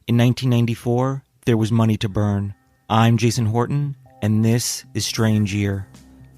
In 1994, there was money to burn. I'm Jason Horton, and this is Strange Year.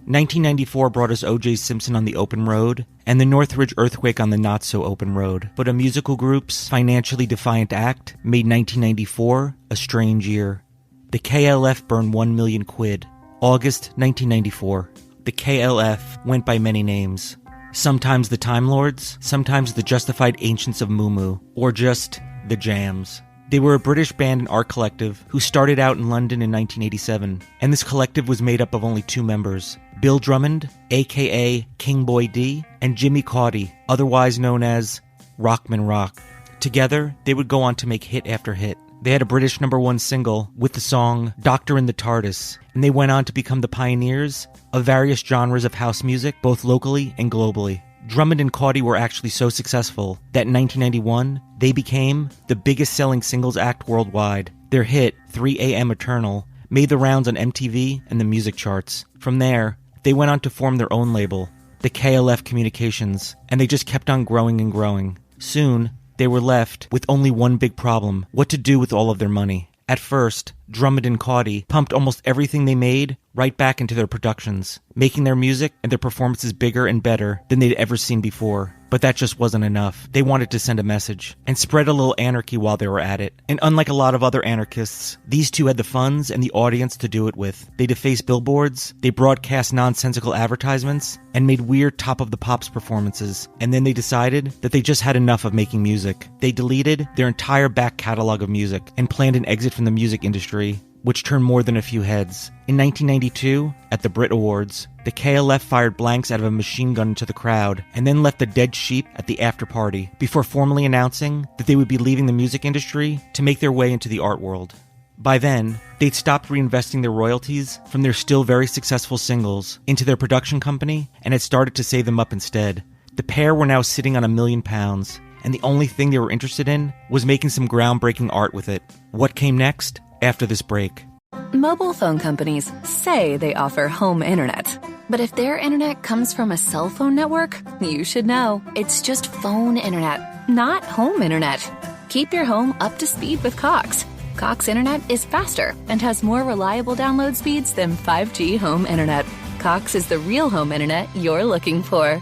1994 brought us O.J. Simpson on the open road, and the Northridge earthquake on the not-so-open road. But a musical group's financially defiant act made 1994 a strange year. The KLF burned 1 million quid. August 1994. The KLF went by many names. Sometimes the Time Lords, sometimes the Justified Ancients of Moo, or just the Jams. They were a British band and art collective who started out in London in 1987, and this collective was made up of only two members, Bill Drummond, aka King Boy D, and Jimmy Cauty, otherwise known as Rockman Rock. Together, they would go on to make hit after hit. They had a British #1 single with the song Doctor in the TARDIS, and they went on to become the pioneers of various genres of house music, both locally and globally. Drummond and Cauty were actually so successful that in 1991, they became the biggest selling singles act worldwide. Their hit, 3 AM Eternal, made the rounds on MTV and the music charts. From there, they went on to form their own label, the KLF Communications, and they just kept on growing and growing. Soon, they were left with only one big problem: what to do with all of their money. At first, Drummond and Cauty pumped almost everything they made right back into their productions, making their music and their performances bigger and better than they'd ever seen before. But that just wasn't enough. They wanted to send a message and spread a little anarchy while they were at it. And unlike a lot of other anarchists, these two had the funds and the audience to do it with. They defaced billboards, they broadcast nonsensical advertisements, and made weird top-of-the-pops performances. And then they decided that they just had enough of making music. They deleted their entire back catalog of music and planned an exit from the music industry, which turned more than a few heads. In 1992, at the Brit Awards, the KLF fired blanks out of a machine gun into the crowd and then left the dead sheep at the after-party before formally announcing that they would be leaving the music industry to make their way into the art world. By then, they'd stopped reinvesting their royalties from their still very successful singles into their production company and had started to save them up instead. The pair were now sitting on £1 million, and the only thing they were interested in was making some groundbreaking art with it. What came next? After this break. Mobile phone companies say they offer home internet. But if their internet comes from a cell phone network, you should know. It's just phone internet, not home internet. Keep your home up to speed with Cox. Cox internet is faster and has more reliable download speeds than 5G home internet. Cox is the real home internet you're looking for.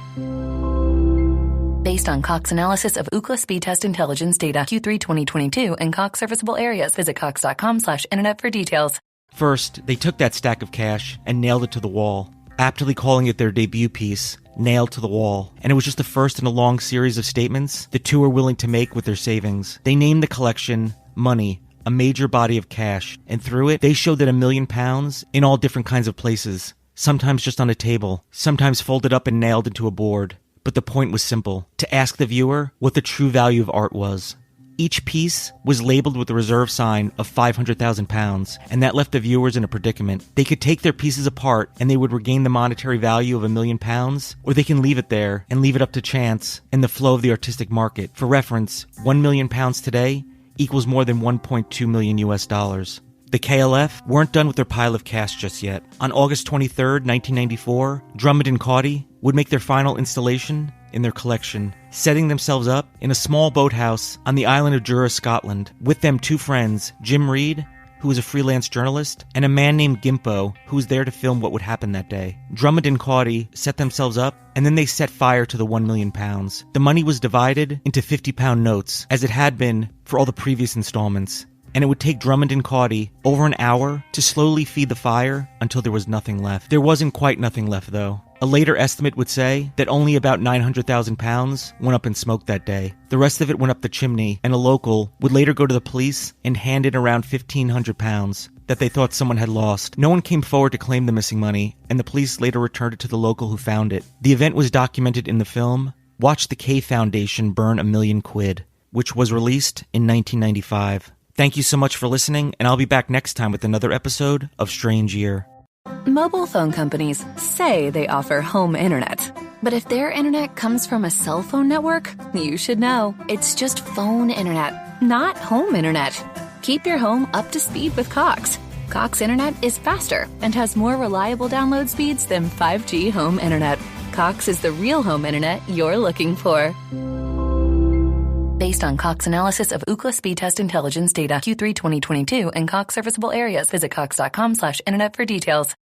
Based on Cox analysis of Ookla speed test intelligence data, Q3 2022, and Cox serviceable areas. Visit cox.com/internet for details. First, they took that stack of cash and nailed it to the wall, aptly calling it their debut piece, Nailed to the Wall. And it was just the first in a long series of statements the two were willing to make with their savings. They named the collection Money, a major body of cash, and through it, they showed that £1 million in all different kinds of places, sometimes just on a table, sometimes folded up and nailed into a board. But the point was simple: to ask the viewer what the true value of art was. Each piece was labeled with the reserve sign of £500,000, and that left the viewers in a predicament. They could take their pieces apart and they would regain the monetary value of £1 million, or they can leave it there and leave it up to chance and the flow of the artistic market. For reference, £1 million today equals more than $1.2 million US. The KLF weren't done with their pile of cash just yet. On August 23rd, 1994, Drummond and Cauty would make their final installation in their collection, setting themselves up in a small boathouse on the island of Jura, Scotland. With them, two friends, Jim Reed, who was a freelance journalist, and a man named Gimpo, who was there to film what would happen that day. Drummond and Cauty set themselves up, and then they set fire to the £1 million. The money was divided into £50 notes, as it had been for all the previous installments. And it would take Drummond and Cauty over an hour to slowly feed the fire until there was nothing left. There wasn't quite nothing left, though. A later estimate would say that only about £900,000 went up in smoke that day. The rest of it went up the chimney, and a local would later go to the police and hand in around £1,500 that they thought someone had lost. No one came forward to claim the missing money, and the police later returned it to the local who found it. The event was documented in the film Watch the K Foundation Burn £1 Million, which was released in 1995. Thank you so much for listening, and I'll be back next time with another episode of Strange Year. Mobile phone companies say they offer home internet. But if their internet comes from a cell phone network, you should know. It's just phone internet, not home internet. Keep your home up to speed with Cox. Cox internet is faster and has more reliable download speeds than 5G home internet. Cox is the real home internet you're looking for. Based on Cox analysis of Ookla speed test intelligence data Q3 2022 and Cox serviceable areas, visit cox.com/internet for details.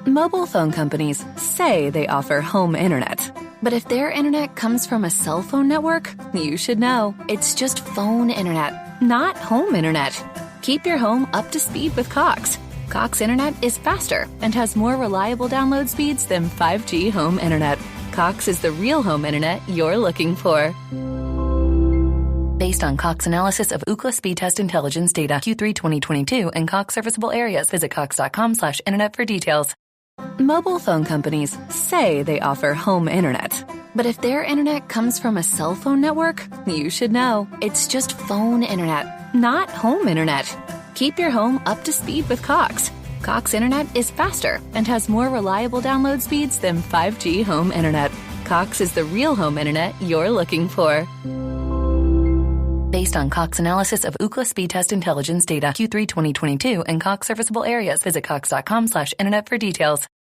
Mobile phone companies say they offer home internet. But if their internet comes from a cell phone network, you should know. It's just phone internet, not home internet. Keep your home up to speed with Cox. Cox internet is faster and has more reliable download speeds than 5G home internet. Cox is the real home internet you're looking for. Based on Cox analysis of Ookla speed test intelligence data Q3 2022 and Cox serviceable areas, visit cox.com/internet for details. Mobile phone companies say they offer home internet. But if their internet comes from a cell phone network, you should know. It's just phone internet, not home internet. Keep your home up to speed with Cox. Cox internet is faster and has more reliable download speeds than 5G home internet. Cox is the real home internet you're looking for. Based on Cox analysis of Ookla speed test intelligence data Q3 2022 and Cox serviceable areas, visit cox.com/internet for details.